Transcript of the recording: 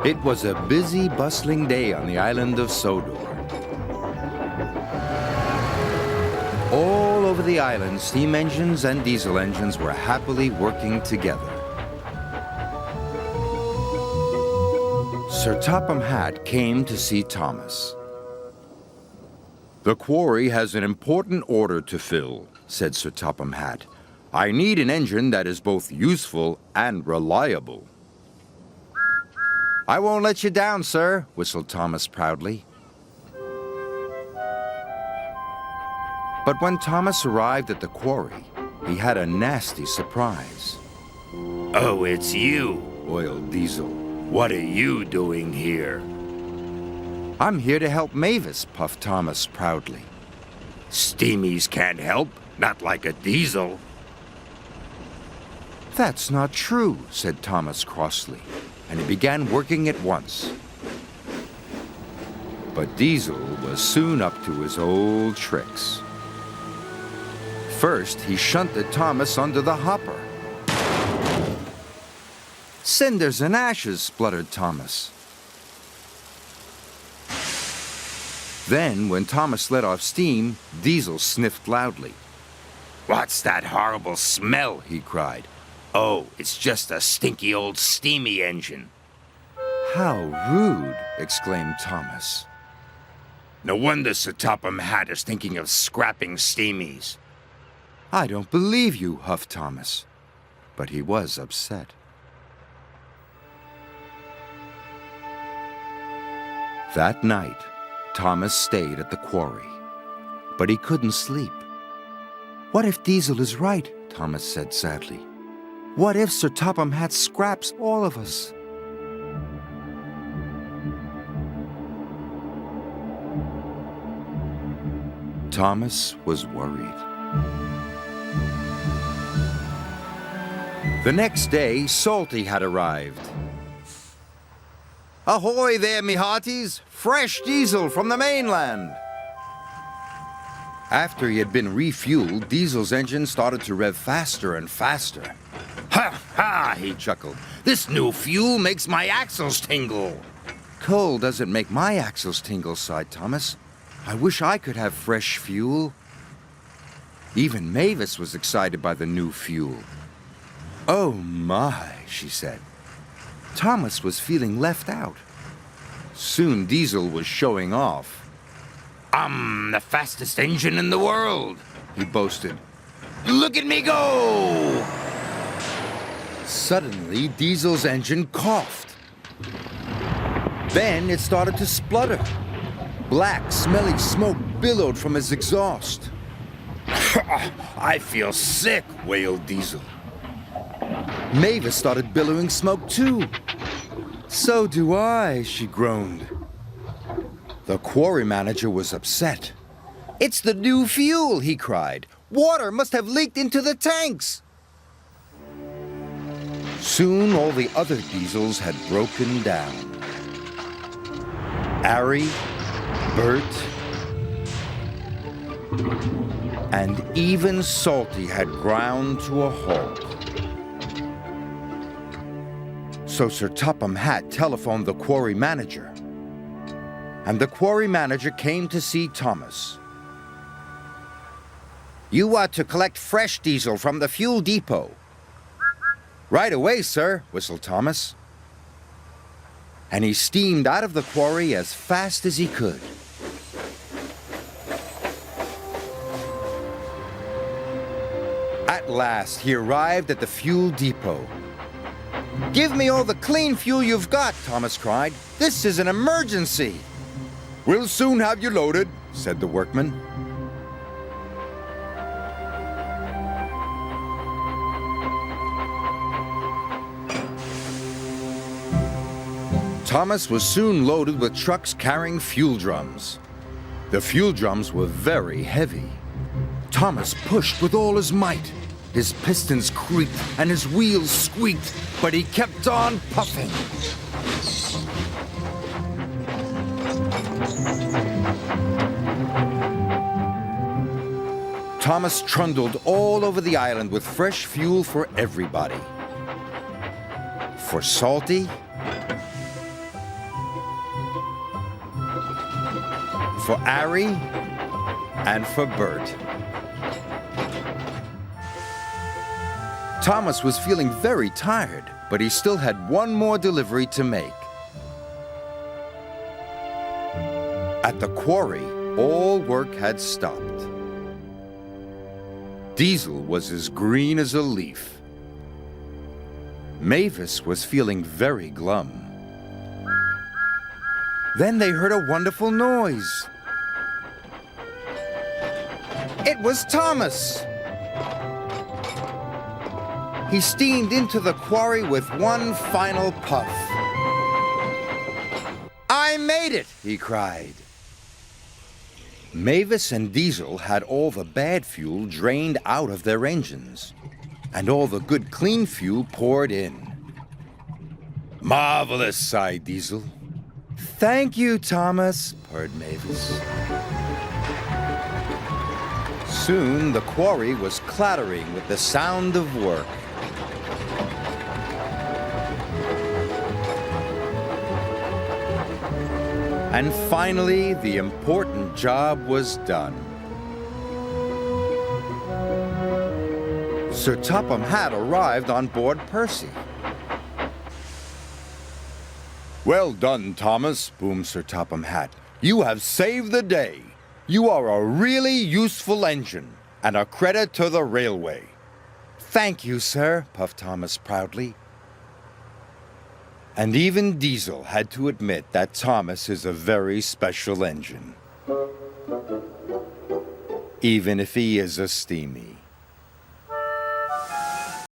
It was a busy, bustling day on the island of Sodor. All over the island, steam engines and diesel engines were happily working together. Sir Topham Hatt came to see Thomas. "The quarry has an important order to fill," said Sir Topham Hatt. "I need an engine that is both useful and reliable." "I won't let you down, sir," whistled Thomas proudly. But when Thomas arrived at the quarry, he had a nasty surprise. "Oh, it's you," wailed Diesel. "What are you doing here?" "I'm here to help Mavis," puffed Thomas proudly. "Steamies can't help, not like a diesel." "That's not true," said Thomas crossly, and he began working at once. But Diesel was soon up to his old tricks. First, he shunted Thomas under the hopper. "Cinders and ashes," spluttered Thomas. Then, when Thomas let off steam, Diesel sniffed loudly. "What's that horrible smell?" he cried. "Oh, it's just a stinky old steamy engine." "How rude," exclaimed Thomas. "No wonder Sir Topham Hatt is thinking of scrapping Steamies." "I don't believe you," huffed Thomas. But he was upset. That night, Thomas stayed at the quarry. But he couldn't sleep. "What if Diesel is right?" Thomas said sadly. "What if Sir Topham Hatt scraps all of us?" Thomas was worried. The next day, Salty had arrived. "Ahoy there, me hearties! Fresh diesel from the mainland!" After he had been refueled, Diesel's engine started to rev faster and faster. "Ha ha!" he chuckled. "This new fuel makes my axles tingle." "Coal doesn't make my axles tingle," sighed Thomas. "I wish I could have fresh fuel." Even Mavis was excited by the new fuel. "Oh my," she said. Thomas was feeling left out. Soon Diesel was showing off. "I'm the fastest engine in the world," he boasted. "Look at me go!" Suddenly, Diesel's engine coughed. Then it started to splutter. Black, smelly smoke billowed from his exhaust. "I feel sick," wailed Diesel. Mavis started billowing smoke too. "So do I," she groaned. The quarry manager was upset. "It's the new fuel," he cried. "Water must have leaked into the tanks." Soon all the other diesels had broken down. Ari, Bert, and even Salty had ground to a halt. So Sir Topham Hatt telephoned the quarry manager. And the quarry manager came to see Thomas. "You are to collect fresh diesel from the fuel depot." "Right away, sir," whistled Thomas. And he steamed out of the quarry as fast as he could. At last, he arrived at the fuel depot. "Give me all the clean fuel you've got," Thomas cried. "This is an emergency." "We'll soon have you loaded," said the workman. Thomas was soon loaded with trucks carrying fuel drums. The fuel drums were very heavy. Thomas pushed with all his might. His pistons creaked and his wheels squeaked, but he kept on puffing. Thomas trundled all over the island with fresh fuel for everybody. For Salty, for Ari, and for Bert. Thomas was feeling very tired, but he still had one more delivery to make. At the quarry, all work had stopped. Diesel was as green as a leaf. Mavis was feeling very glum. Then they heard a wonderful noise. It was Thomas! He steamed into the quarry with one final puff. I made it, he cried. Mavis and Diesel had all the bad fuel drained out of their engines, and all the good clean fuel poured in. Marvelous, sighed Diesel. Thank you, Thomas, purred Mavis. Soon the quarry was clattering with the sound of work. And finally, the important job was done. Sir Topham Hatt arrived on board Percy. Well done, Thomas, boomed Sir Topham Hatt. You have saved the day. You are a really useful engine, and a credit to the railway. Thank you, sir, puffed Thomas proudly. And even Diesel had to admit that Thomas is a very special engine. Even if he is a Steamy.